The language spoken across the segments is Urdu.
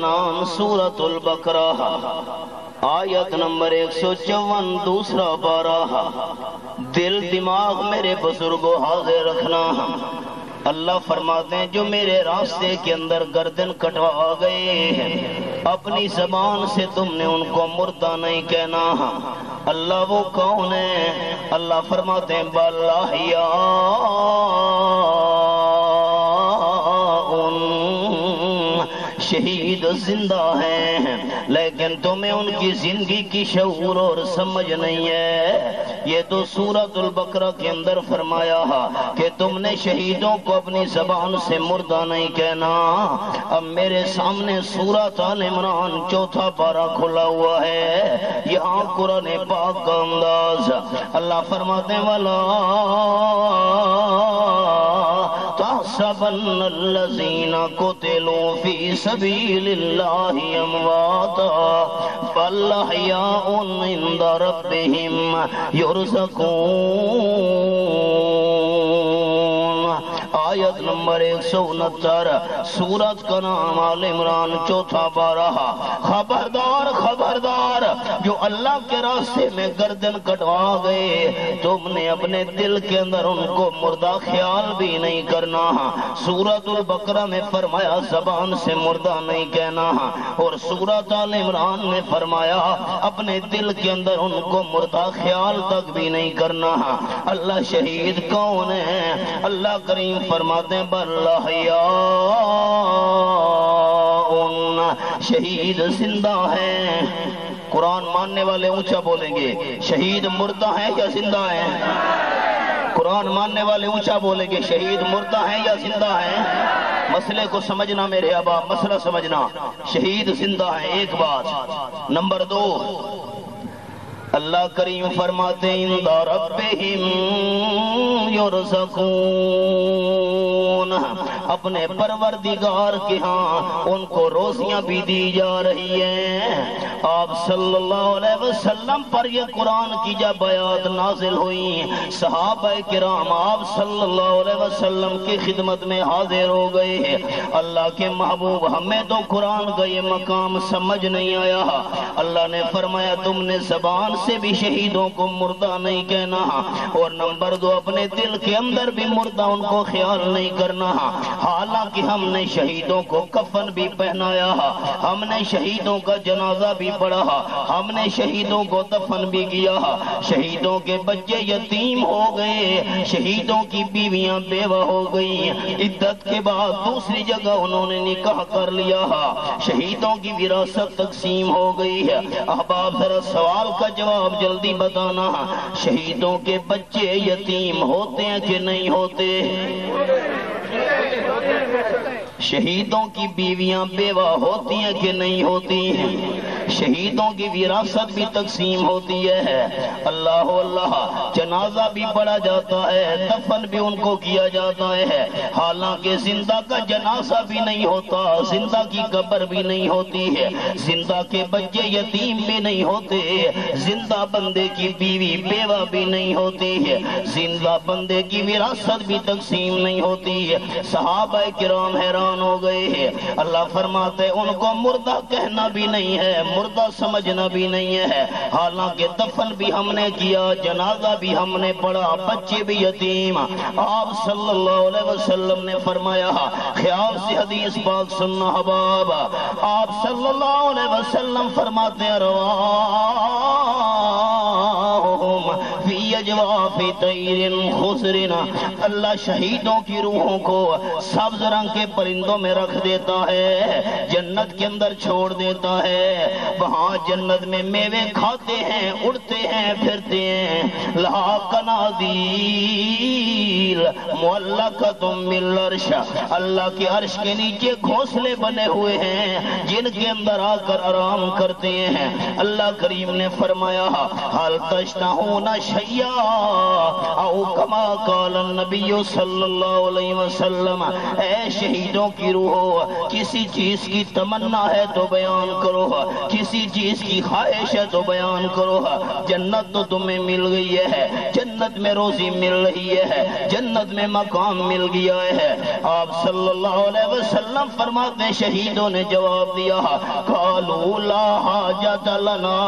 نام سورۃ البقرہ آیت نمبر 154 دوسرا پارہ۔ دل دماغ میرے بزرگوں حاضر رکھنا۔ اللہ فرماتے ہیں جو میرے راستے کے اندر گردن کٹوا گئے ہیں اپنی زبان سے تم نے ان کو مردہ نہیں کہنا۔ اللہ وہ کون ہے؟ اللہ فرماتے ہیں بل احیاء شہید زندہ ہیں، لیکن تمہیں ان کی زندگی کی شعور اور سمجھ نہیں ہے۔ یہ تو سورۃ البقرہ کے اندر فرمایا کہ تم نے شہیدوں کو اپنی زبان سے مردہ نہیں کہنا۔ اب میرے سامنے سورۃ آل عمران چوتھا پارہ کھلا ہوا ہے، یہاں قرآن پاک کا انداز۔ اللہ فرماتے ہیں وَلَا تَحْسَبَنَّ الَّذِينَ قُتِلُوا فِي سَبِيلِ اللَّهِ أَمْوَاتًا بَلْ أَحْيَاءٌ عِندَ رَبِّهِمْ يُرْزَقُونَ۔ آیت نمبر 169 سورت کا نام آل عمران چوتھا پارہ۔ خبردار خبردار جو اللہ کے راستے میں گردن کٹوا گئے تم نے اپنے دل کے اندر ان کو مردہ خیال بھی نہیں کرنا۔ سورۃ البقرہ میں فرمایا زبان سے مردہ نہیں کہنا، اور سورۃ آل عمران میں فرمایا اپنے دل کے اندر ان کو مردہ خیال تک بھی نہیں کرنا۔ اللہ شہید کون ہے؟ اللہ کریم فرماتے ہیں بل احیاء شہید زندہ ہیں۔ قرآن ماننے والے اونچا بولیں گے شہید مردہ ہیں یا زندہ ہیں؟ قرآن ماننے والے اونچا بولیں گے شہید مردہ ہیں یا زندہ ہیں؟ مسئلے کو سمجھنا میرے احباب، مسئلہ سمجھنا، شہید زندہ ہیں ایک بات۔ نمبر 2 اللہ کریم فرماتے ہیں عند ربہم یرزقون، اپنے پروردگار کے ہاں ان کو روزیاں بھی دی جا رہی ہیں۔ آپ صلی اللہ علیہ وسلم پر یہ قرآن کی جب آیات نازل ہوئی صحابہ کرام آپ صلی اللہ علیہ وسلم کی خدمت میں حاضر ہو گئے۔ اللہ کے محبوب ہمیں تو قرآن کا یہ مقام سمجھ نہیں آیا۔ اللہ نے فرمایا تم نے زبان سے بھی شہیدوں کو مردہ نہیں کہنا، اور نمبر 2 اپنے دل کے اندر بھی مردہ ان کو خیال نہیں کرنا۔ حالانکہ ہم نے شہیدوں کو کفن بھی پہنایا، ہم نے شہیدوں کا جنازہ بھی پڑھا، ہم نے شہیدوں کو دفن بھی کیا۔ شہیدوں کے بچے یتیم ہو گئے، شہیدوں کی بیویاں بیوہ ہو گئی، عدت کے بعد دوسری جگہ انہوں نے نکاح کر لیا، شہیدوں کی وراثت تقسیم ہو گئی ہے۔ احباب ذرا سوال کا جواب جلدی بتانا، شہیدوں کے بچے یتیم ہوتے ہیں کہ نہیں ہوتے؟ شہیدوں کی بیویاں بیوہ ہوتی ہیں کہ نہیں ہوتی؟ شہیدوں کی وراثت بھی تقسیم ہوتی ہے۔ اللہ اللہ، جنازہ بھی پڑھا جاتا ہے، دفن بھی ان کو کیا جاتا ہے، حالانکہ زندہ کا جنازہ بھی نہیں ہوتا، زندہ کی قبر بھی نہیں ہوتی ہے، زندہ کے بچے یتیم بھی نہیں ہوتے، زندہ بندے کی بیوی بیوہ بھی نہیں ہوتی ہے، زندہ بندے کی وراثت بھی تقسیم نہیں ہوتی ہے۔ صحابہ کرام حیران ہو گئے ہیں۔ اللہ فرماتے ان کو مردہ کہنا بھی نہیں ہے، مردہ سمجھنا بھی نہیں ہے، حالانکہ دفن بھی ہم نے کیا، جنازہ بھی ہم نے پڑھا، بچے بھی یتیم۔ آپ صلی اللہ علیہ وسلم نے فرمایا، خیال سے حدیث پاک سننا حباب، آپ صلی اللہ علیہ وسلم فرماتے ہیں فی اجواف طیر خضر، اللہ شہیدوں کی روحوں کو سبز رنگ کے پرندوں میں رکھ دیتا ہے، جنت کے اندر چھوڑ دیتا ہے، وہاں جنت میں میوے کھاتے ہیں، اڑتے ہیں، پھرتے ہیں۔ لہا قنادیل معلقۃ بالعرش، اللہ کے عرش کے نیچے گھونسلے بنے ہوئے ہیں جن کے اندر آ کر آرام کرتے ہیں۔ اللہ کریم نے فرمایا حل تشتہون شیئا او کما قال النبی صلی اللہ علیہ وسلم، اے شہیدوں کی روحو کسی چیز کی تمنا ہے تو بیان کرو، کسی چیز کی خواہش ہے تو بیان کرو، جنت تو تمہیں مل گئی ہے، جنت جنت میں روزی مل رہی ہے، جنت میں مقام مل گیا ہے۔ آپ صلی اللہ علیہ وسلم فرماتے ہیں شہیدوں نے جواب دیا قالوا لا حاجت لنا،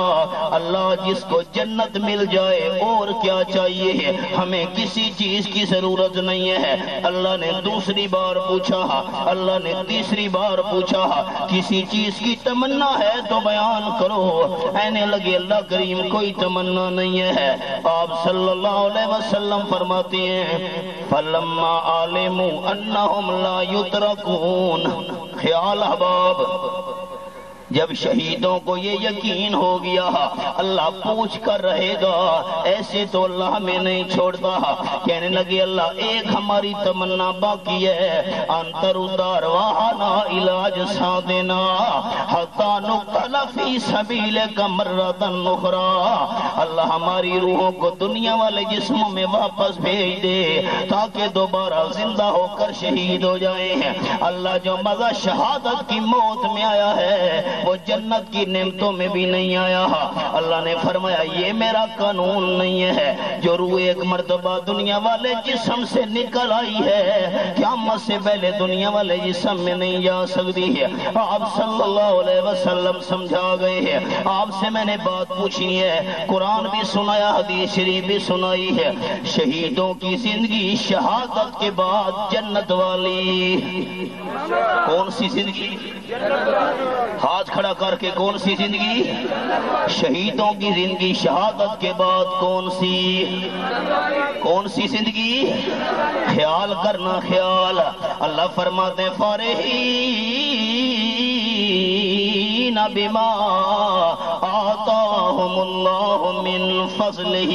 اللہ جس کو جنت مل جائے اور کیا چاہیے، ہمیں کسی چیز کی ضرورت نہیں ہے۔ اللہ نے دوسری بار پوچھا، اللہ نے تیسری بار پوچھا، کسی چیز کی تمنا ہے تو بیان کرو۔ کہنے لگے اللہ کریم کوئی تمنا نہیں ہے۔ آپ صلی اللہ علیہ وسلم فرماتے ہیں فلما علموا انہم لا یترکون، خیال احباب جب شہیدوں کو یہ یقین ہو گیا اللہ پوچھ کر رہے گا، ایسے تو اللہ ہمیں نہیں چھوڑتا، کہنے لگے اللہ ایک ہماری تمنا باقی ہے، انتر ارواحنا علاج سادنا حتی نقتل فی سبیلک مرۃ اخری، اللہ ہماری روحوں کو دنیا والے جسموں میں واپس بھیج دے تاکہ دوبارہ زندہ ہو کر شہید ہو جائیں۔ اللہ جو مزہ شہادت کی موت میں آیا ہے وہ جنت کی نعمتوں میں بھی نہیں آیا۔ اللہ نے فرمایا یہ میرا قانون نہیں ہے، جو روح ایک مرتبہ دنیا والے جسم سے نکل آئی ہے قیامت سے پہلے دنیا والے جسم میں نہیں جا سکتی ہے۔ آپ صلی اللہ علیہ وسلم سمجھا گئے ہیں۔ آپ سے میں نے بات پوچھی ہے، قرآن بھی سنایا، حدیث شریف بھی سنائی ہے، شہیدوں کی زندگی شہادت کے بعد جنت والی کون سی زندگی؟ ہاتھ کھڑا کر کے کون سی زندگی؟ شہیدوں کی زندگی شہادت کے بعد کون سی زندگی؟ خیال کرنا خیال۔ اللہ فرماتے فارحین بما آتاہم اللہ من فضلہ،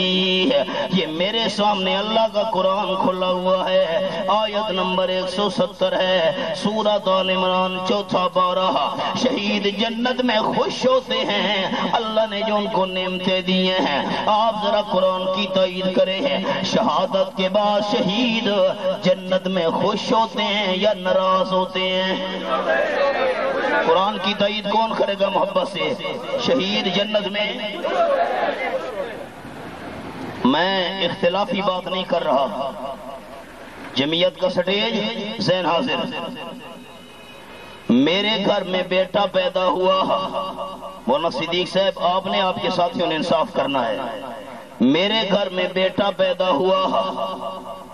یہ میرے سامنے اللہ کا قرآن کھلا ہوا ہے، آیت نمبر 170 ہے سورۃ آل عمران 4 پارہ۔ شہید جنت میں خوش ہوتے ہیں اللہ نے جو ان کو نعمتیں دیے ہیں۔ آپ ذرا قرآن کی تائید کریں، شہادت کے بعد شہید جنت میں خوش ہوتے ہیں یا ناراض ہوتے ہیں؟ قرآن کی تائید کون کرے گا محبت سے؟ شہید جنت میں، میں اختلافی بات نہیں کر رہا، جمعیت کا سٹیج ذہن حاضر۔ میرے گھر میں بیٹا پیدا ہوا، مولانا صدیق صاحب آپ نے آپ کے ساتھیوں نے انصاف کرنا ہے، میرے گھر میں بیٹا پیدا ہوا،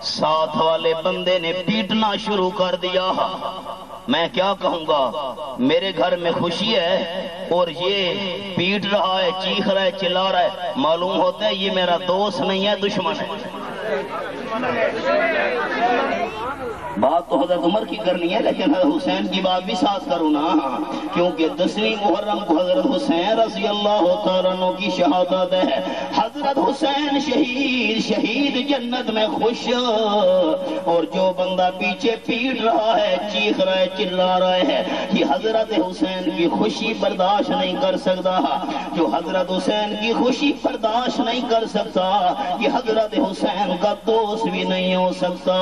ساتھ والے بندے نے پیٹنا شروع کر دیا، میں کیا کہوں گا؟ میرے گھر میں خوشی ہے اور یہ پیٹ رہا ہے، چیخ رہا ہے، چلا رہا ہے، معلوم ہوتا ہے یہ میرا دوست نہیں ہے، دشمن ہے۔ بات تو حضرت عمر کی کرنی ہے لیکن حضرت حسین کی بات بھی ساتھ کروں نا، کیونکہ 10ویں محرم کو حضرت حسین رضی اللہ تعالیٰ عنہ کی شہادت ہے۔ حضرت حسین شہید جنت میں خوش، اور جو بندہ پیچھے پیٹ رہا ہے، چیخ رہا ہے، چلا رہا ہے، یہ حضرت حسین کی خوشی برداشت نہیں کر سکتا۔ جو حضرت حسین کی خوشی برداشت نہیں کر سکتا یہ حضرت حسین کا دوست بھی نہیں ہو سکتا۔